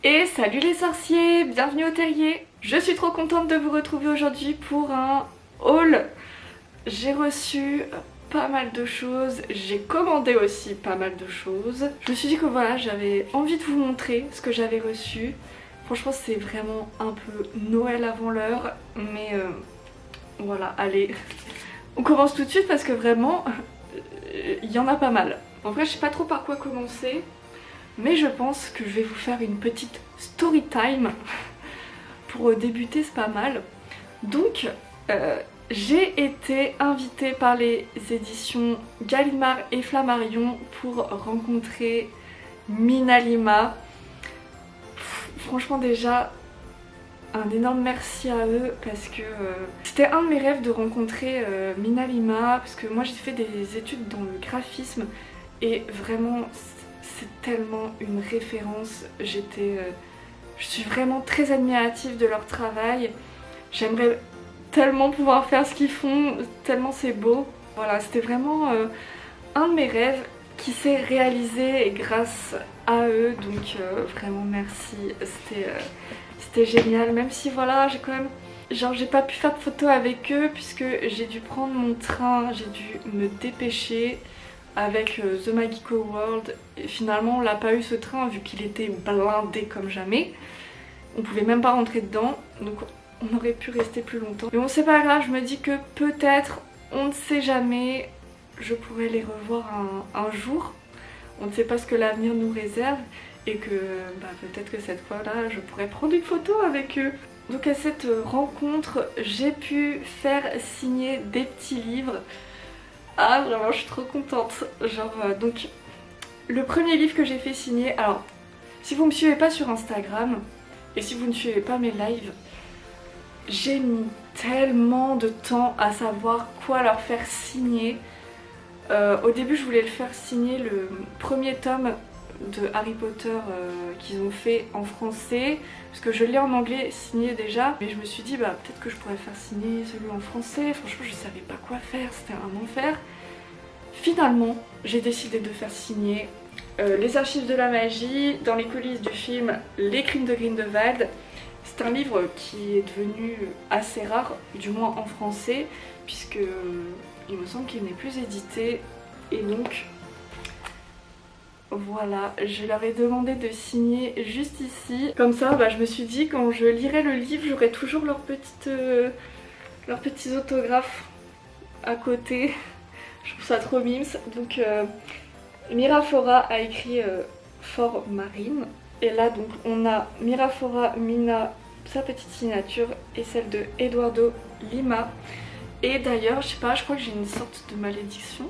Et salut les sorciers, bienvenue au terrier. Je suis trop contente de vous retrouver aujourd'hui pour un haul. J'ai reçu pas mal de choses, j'ai commandé aussi pas mal de choses. Je me suis dit que voilà, j'avais envie de vous montrer ce que j'avais reçu. Franchement c'est vraiment un peu Noël avant l'heure, mais voilà, allez. On commence tout de suite parce que vraiment, il y en a pas mal. En vrai je sais pas trop par quoi commencer. Mais je pense que je vais vous faire une petite story time pour débuter, c'est pas mal. Donc, j'ai été invitée par les éditions Gallimard et Flammarion pour rencontrer Mina Lima. Franchement déjà, un énorme merci à eux parce que c'était un de mes rêves de rencontrer Mina Lima parce que moi j'ai fait des études dans le graphisme et vraiment c'est tellement une référence. Je suis vraiment très admirative de leur travail. J'aimerais tellement pouvoir faire ce qu'ils font, tellement c'est beau. Voilà, c'était vraiment un de mes rêves qui s'est réalisé grâce à eux. Donc vraiment merci, c'était génial. Même si voilà, j'ai quand même... Genre j'ai pas pu faire de photos avec eux puisque j'ai dû prendre mon train, j'ai dû me dépêcher avec The Magical World. Et finalement on l'a pas eu ce train vu qu'il était blindé comme jamais. On pouvait même pas rentrer dedans, donc on aurait pu rester plus longtemps. Mais bon c'est pas grave, je me dis que peut-être, on ne sait jamais, je pourrais les revoir un jour. On ne sait pas ce que l'avenir nous réserve et que peut-être que cette fois-là je pourrais prendre une photo avec eux. Donc à cette rencontre j'ai pu faire signer des petits livres. Ah vraiment je suis trop contente. Genre donc le premier livre que j'ai fait signer, alors si vous me suivez pas sur Instagram et si vous ne suivez pas mes lives, j'ai mis tellement de temps à savoir quoi leur faire signer. Au début je voulais le faire signer le premier tome de Harry Potter qu'ils ont fait en français parce que je l'ai en anglais signé déjà, mais je me suis dit peut-être que je pourrais faire signer celui en français. Franchement je savais pas quoi faire, c'était un enfer. Finalement j'ai décidé de faire signer Les Archives de la Magie dans les coulisses du film Les Crimes de Grindelwald. C'est un livre qui est devenu assez rare, du moins en français, puisque il me semble qu'il n'est plus édité. Et donc voilà, je leur ai demandé de signer juste ici. Comme ça, je me suis dit quand je lirai le livre, j'aurai toujours leurs petits autographes à côté. Je trouve ça trop mimes. Donc Mirafora a écrit For Marine. Et là donc on a Mirafora Mina, sa petite signature, et celle de Eduardo Lima. Et d'ailleurs, je sais pas, je crois que j'ai une sorte de malédiction.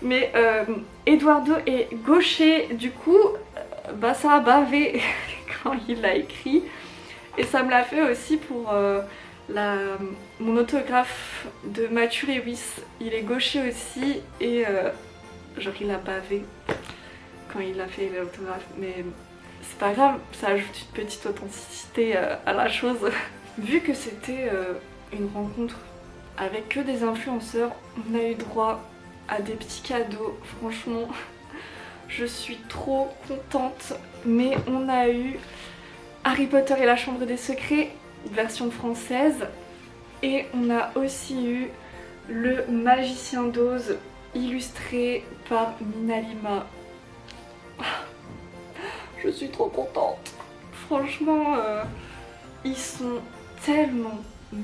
Mais Eduardo est gaucher, du coup ça a bavé quand il l'a écrit. Et ça me l'a fait aussi pour mon autographe de Matthew Lewis. Il est gaucher aussi et genre il a bavé quand il a fait l'autographe. Mais c'est pas grave, ça ajoute une petite authenticité à la chose. Vu que c'était une rencontre avec que des influenceurs, on a eu droit à des petits cadeaux. Franchement, je suis trop contente. Mais on a eu Harry Potter et la Chambre des Secrets, version française. Et on a aussi eu Le Magicien d'Oz, illustré par Mina Lima. Je suis trop contente. Franchement, ils sont tellement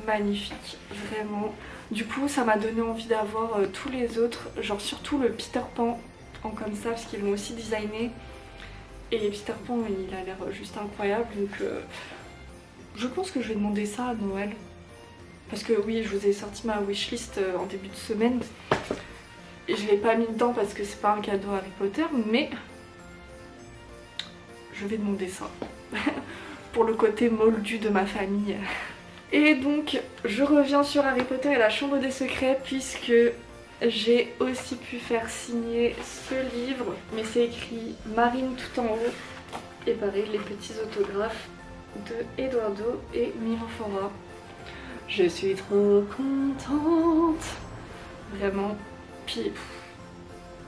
magnifiques, vraiment. Du coup, ça m'a donné envie d'avoir tous les autres, genre surtout le Peter Pan en comme ça, parce qu'ils l'ont aussi designé. Et Peter Pan, il a l'air juste incroyable, donc je pense que je vais demander ça à Noël. Parce que oui, je vous ai sorti ma wishlist en début de semaine. Et je l'ai pas mis dedans parce que c'est pas un cadeau Harry Potter, mais je vais demander ça. Pour le côté moldu de ma famille. Et donc, je reviens sur Harry Potter et la Chambre des Secrets puisque j'ai aussi pu faire signer ce livre. Mais c'est écrit Marine tout en haut. Et pareil, les petits autographes de Eduardo et Mirafora. Je suis trop contente. Vraiment. Puis,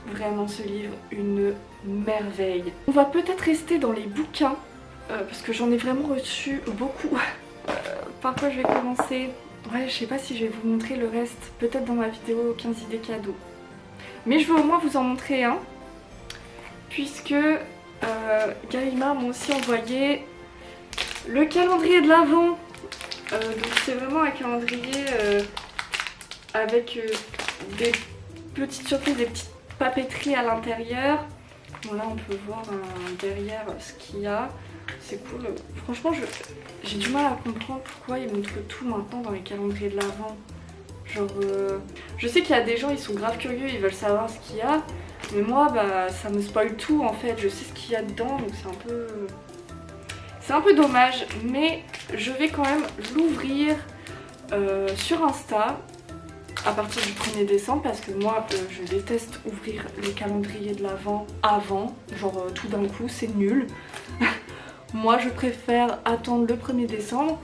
vraiment ce livre, une merveille. On va peut-être rester dans les bouquins parce que j'en ai vraiment reçu beaucoup. Par quoi je vais commencer? Ouais, je sais pas si je vais vous montrer le reste, peut-être dans ma vidéo 15 idées cadeaux. Mais je veux au moins vous en montrer un, puisque Gallimard m'a aussi envoyé le calendrier de l'Avent. Donc c'est vraiment un calendrier avec des petites surprises, des petites papeteries à l'intérieur. Bon là on peut voir derrière ce qu'il y a, c'est cool. Franchement j'ai du mal à comprendre pourquoi ils montrent tout maintenant dans les calendriers de l'Avent. Genre je sais qu'il y a des gens, ils sont grave curieux, ils veulent savoir ce qu'il y a. Mais moi bah ça me spoil tout en fait, je sais ce qu'il y a dedans donc c'est un peu dommage. Mais je vais quand même l'ouvrir sur Insta à partir du 1er décembre parce que moi je déteste ouvrir les calendriers de l'Avent avant, genre tout d'un coup c'est nul. Moi je préfère attendre le 1er décembre.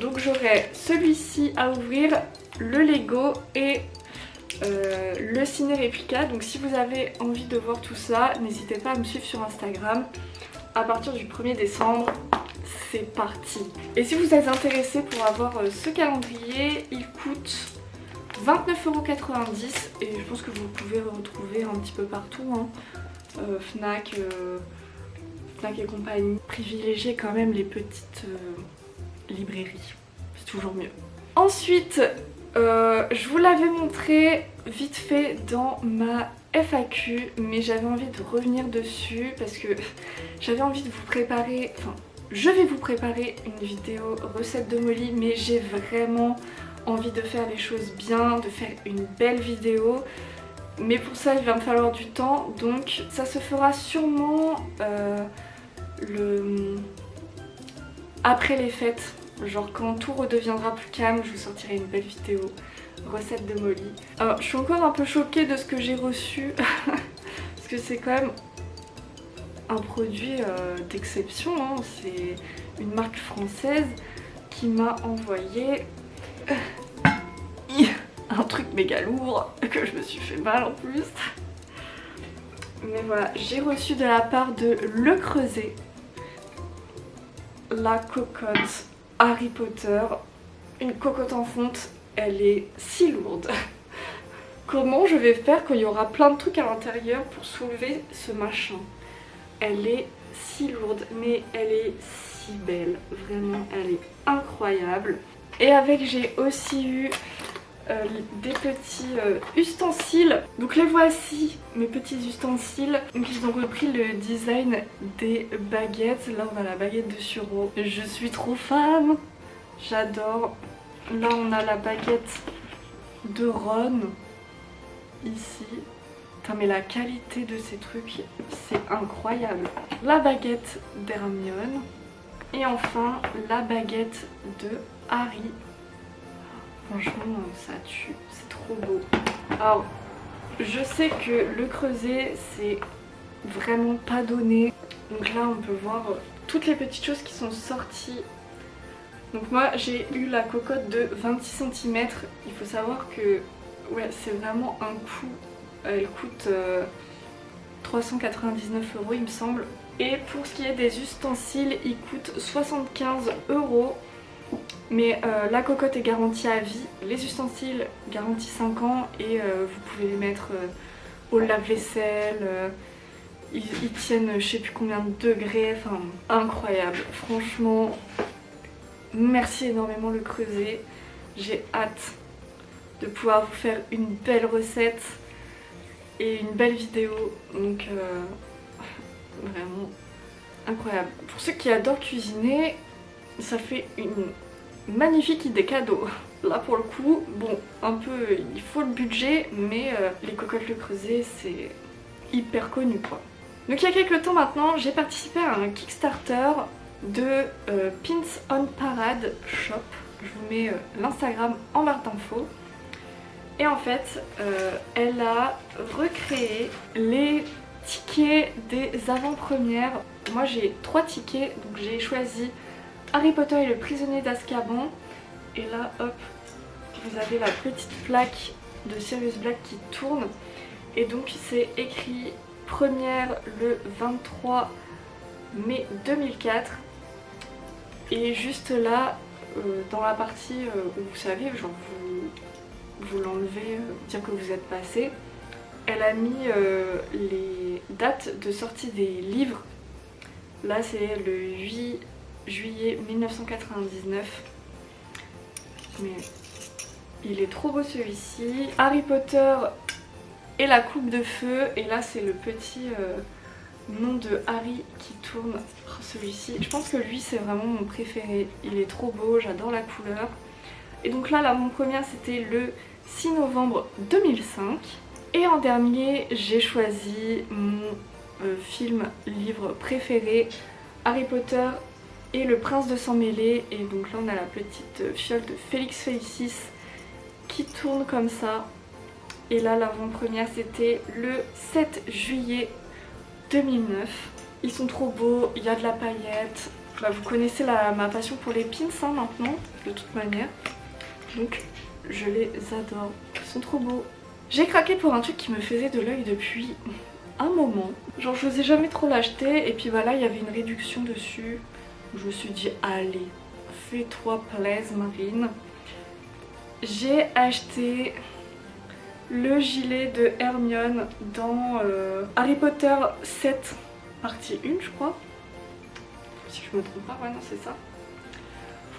Donc j'aurai celui-ci à ouvrir, le Lego et le Ciné Réplica. Donc si vous avez envie de voir tout ça, n'hésitez pas à me suivre sur Instagram. À partir du 1er décembre, c'est parti. Et si vous êtes intéressé pour avoir ce calendrier, il coûte 29,90 € et je pense que vous pouvez le retrouver un petit peu partout, hein. Fnac, Fnac et compagnie. Privilégiez quand même les petites librairies, c'est toujours mieux. Ensuite, je vous l'avais montré vite fait dans ma FAQ, mais j'avais envie de revenir dessus parce que j'avais envie de vous préparer, enfin je vais vous préparer une vidéo recette de Molly, mais j'ai vraiment envie de faire les choses bien, de faire une belle vidéo. Mais pour ça il va me falloir du temps, donc ça se fera sûrement après les fêtes. Genre quand tout redeviendra plus calme, je vous sortirai une belle vidéo recette de Molly. Alors je suis encore un peu choquée de ce que j'ai reçu parce que c'est quand même un produit d'exception, hein. C'est une marque française qui m'a envoyé un truc méga lourd que je me suis fait mal en plus. Mais voilà, j'ai reçu de la part de Le Creuset la cocotte Harry Potter, une cocotte en fonte. Elle est si lourde. Comment je vais faire quand il y aura plein de trucs à l'intérieur pour soulever ce machin? Elle est si lourde, mais elle est si belle. Vraiment, elle est incroyable. Et avec, j'ai aussi eu des petits ustensiles. Donc les voici, mes petits ustensiles. Donc ils ont repris le design des baguettes. Là on a la baguette de sureau. Je suis trop fan. J'adore. Là on a la baguette de Ron. Ici. Putain mais la qualité de ces trucs, c'est incroyable. La baguette d'Hermione. Et enfin la baguette de Harry. Franchement ça tue, c'est trop beau. Alors je sais que Le Creuset c'est vraiment pas donné. Donc là on peut voir toutes les petites choses qui sont sorties. Donc moi j'ai eu la cocotte de 26 cm. Il faut savoir que ouais, c'est vraiment un coût. Elle coûte 399 € il me semble. Et pour ce qui est des ustensiles, il coûte 75 €. Mais la cocotte est garantie à vie. Les ustensiles garantis 5 ans et vous pouvez les mettre au lave-vaisselle. Ils tiennent je sais plus combien de degrés. Enfin incroyable. Franchement, merci énormément Le Creuset. J'ai hâte de pouvoir vous faire une belle recette et une belle vidéo. Donc vraiment incroyable. Pour ceux qui adorent cuisiner, ça fait une magnifique idée cadeau. Là pour le coup, bon, un peu, il faut le budget, mais les cocottes Le Creuset, c'est hyper connu quoi. Donc il y a quelques temps maintenant, j'ai participé à un Kickstarter de Pins on Parade Shop. Je vous mets l'Instagram en barre d'infos. Et en fait, elle a recréé les tickets des avant-premières. Moi j'ai 3 tickets, donc j'ai choisi Harry Potter et le prisonnier d'Azkaban. Et là, hop, vous avez la petite plaque de Sirius Black qui tourne. Et donc c'est écrit première le 23 mai 2004. Et juste là, dans la partie où vous savez, genre vous l'enlevez, dire que vous êtes passé, elle a mis les dates de sortie des livres. Là c'est le 8 juillet 1999. Mais il est trop beau celui-ci. Harry Potter et la coupe de feu. Et là c'est le petit nom de Harry qui tourne. Oh, celui-ci, je pense que lui c'est vraiment mon préféré. Il est trop beau, j'adore la couleur. Et donc là l'avant-première c'était le 6 novembre 2005. Et en dernier j'ai choisi mon livre préféré, Harry Potter et le prince de sang mêlé. Et donc là on a la petite fiole de Félix Felicis qui tourne comme ça. Et là l'avant-première c'était le 7 juillet 2009. Ils sont trop beaux, il y a de la paillette. Bah, vous connaissez ma passion pour les pins hein, maintenant, de toute manière. Donc je les adore, ils sont trop beaux. J'ai craqué pour un truc qui me faisait de l'œil depuis un moment. Genre je n'osais jamais trop l'acheter et puis voilà, il y avait une réduction dessus. Je me suis dit allez, fais-toi plaisir Marine. J'ai acheté le gilet de Hermione dans Harry Potter 7 partie 1 je crois. Si je me trompe pas, ouais non c'est ça.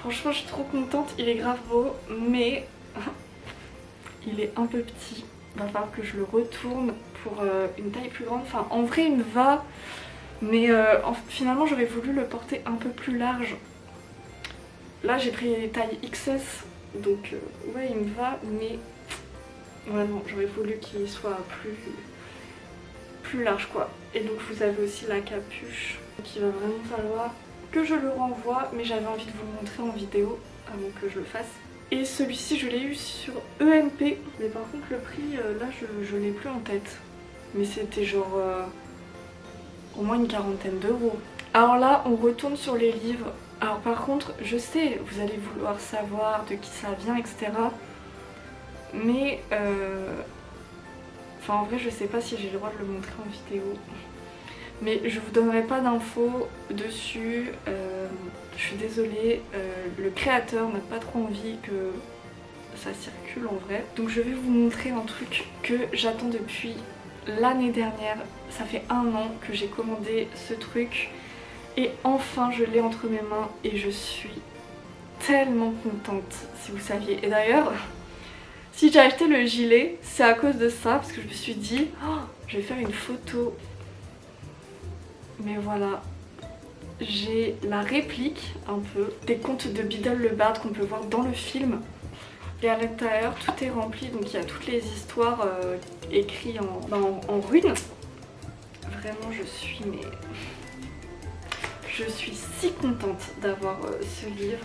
Franchement je suis trop contente, il est grave beau mais il est un peu petit. Il va falloir que je le retourne pour une taille plus grande. Enfin en vrai il me va, mais finalement j'aurais voulu le porter un peu plus large. Là j'ai pris taille XS, donc ouais il me va, mais ouais non j'aurais voulu qu'il soit plus large quoi. Et donc vous avez aussi la capuche, donc il va vraiment falloir que je le renvoie, mais j'avais envie de vous le montrer en vidéo avant que je le fasse. Et celui-ci je l'ai eu sur EMP, mais par contre le prix là je l'ai plus en tête. Mais c'était genre au moins une quarantaine d'euros. Alors là on retourne sur les livres. Alors par contre je sais, vous allez vouloir savoir de qui ça vient etc. Mais enfin en vrai je sais pas si j'ai le droit de le montrer en vidéo. Mais je vous donnerai pas d'infos dessus, je suis désolée, le créateur n'a pas trop envie que ça circule en vrai. Donc je vais vous montrer un truc que j'attends depuis l'année dernière. Ça fait 1 an que j'ai commandé ce truc et enfin je l'ai entre mes mains et je suis tellement contente si vous saviez. Et d'ailleurs, si j'ai acheté le gilet, c'est à cause de ça parce que je me suis dit oh, je vais faire une photo. Mais voilà, j'ai la réplique un peu des contes de Biddle le Barde qu'on peut voir dans le film. Et à l'intérieur tout est rempli, donc il y a toutes les histoires écrites en runes. Vraiment je suis si contente d'avoir ce livre.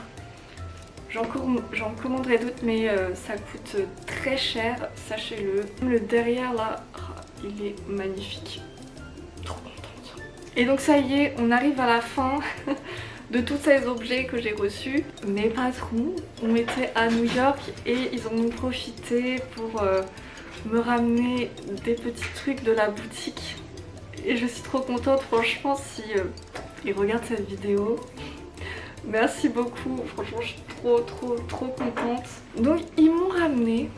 J'en commanderai d'autres mais ça coûte très cher, sachez-le. Le derrière là, il est magnifique. Trop contente. Et donc ça y est, on arrive à la fin de tous ces objets que j'ai reçus. Mes patrons ont été à New York et ils en ont profité pour me ramener des petits trucs de la boutique. Et je suis trop contente, franchement, si ils regardent cette vidéo. Merci beaucoup, franchement je suis trop contente. Donc ils m'ont ramené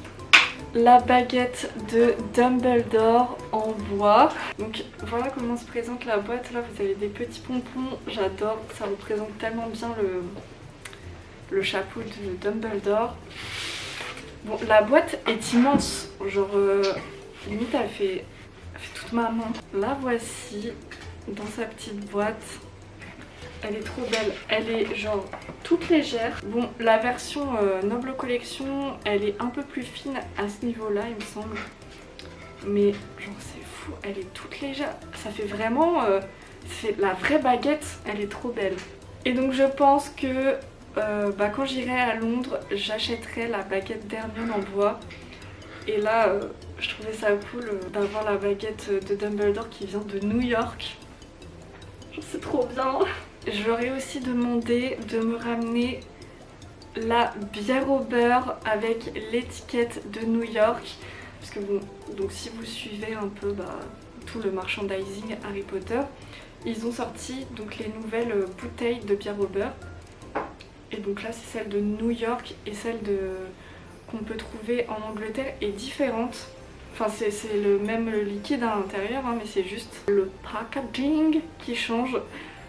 la baguette de Dumbledore en bois. Donc voilà comment se présente la boîte. Là vous avez des petits pompons, j'adore, ça représente tellement bien le chapeau de Dumbledore. Bon la boîte est immense, genre limite elle fait toute ma main. La voici dans sa petite boîte. Elle est trop belle, elle est genre toute légère. Bon, la version Noble Collection, elle est un peu plus fine à ce niveau-là, il me semble. Mais genre c'est fou, elle est toute légère. Ça fait vraiment, c'est la vraie baguette, elle est trop belle. Et donc je pense que quand j'irai à Londres, j'achèterai la baguette d'Hermione en bois. Et là, je trouvais ça cool d'avoir la baguette de Dumbledore qui vient de New York. C'est trop bien. Je leur ai aussi demandé de me ramener la bière au beurre avec l'étiquette de New York. Parce que bon, donc si vous suivez un peu tout le merchandising Harry Potter, ils ont sorti donc les nouvelles bouteilles de bière au beurre. Et donc là c'est celle de New York et celle qu'on peut trouver en Angleterre est différente. Enfin c'est le même liquide à l'intérieur hein, mais c'est juste le packaging qui change.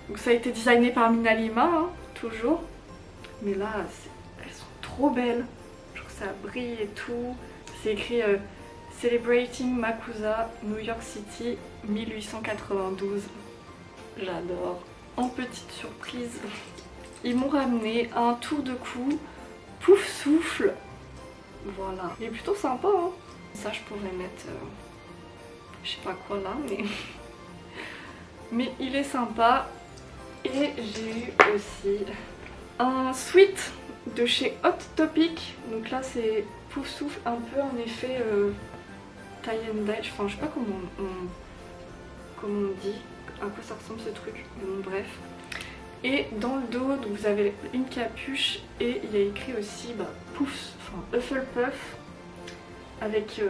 Donc ça a été designé par Mina Lima hein, toujours. Mais là elles sont trop belles. Je trouve que ça brille et tout. C'est écrit Celebrating Makusa New York City 1892. J'adore. En petite surprise, ils m'ont ramené un tour de cou Pouf Souffle. Voilà. Il est plutôt sympa hein. Ça je pourrais mettre je sais pas quoi là mais il est sympa. Et j'ai eu aussi un sweat de chez Hot Topic. Donc là c'est Pouf Souffle un peu en effet tie and dye. Enfin je sais pas comment on dit, à quoi ça ressemble ce truc. Mais bon bref. Et dans le dos donc vous avez une capuche et il y a écrit aussi Pouf, enfin Hufflepuff avec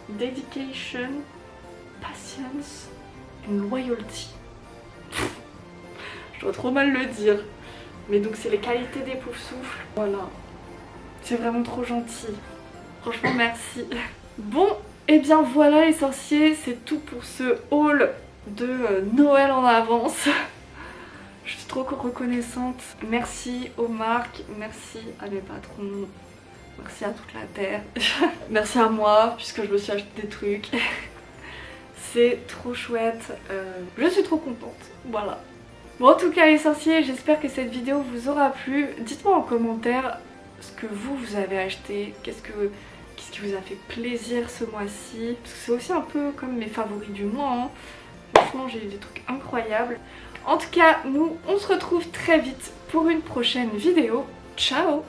dedication, patience and loyalty. Je dois trop mal le dire. Mais donc c'est les qualités des Pouf Souffle. Voilà. C'est vraiment trop gentil. Franchement merci. Bon, et bien voilà les sorciers, c'est tout pour ce haul de Noël en avance. Je suis trop reconnaissante. Merci aux marques, merci à mes patrons, merci à toute la terre. Merci à moi puisque je me suis acheté des trucs. C'est trop chouette. Je suis trop contente. Voilà. Bon en tout cas les sorciers, j'espère que cette vidéo vous aura plu. Dites-moi en commentaire ce que vous avez acheté. Qu'est-ce qui vous a fait plaisir ce mois-ci. Parce que c'est aussi un peu comme mes favoris du mois. Hein. Franchement j'ai eu des trucs incroyables. En tout cas nous on se retrouve très vite pour une prochaine vidéo. Ciao!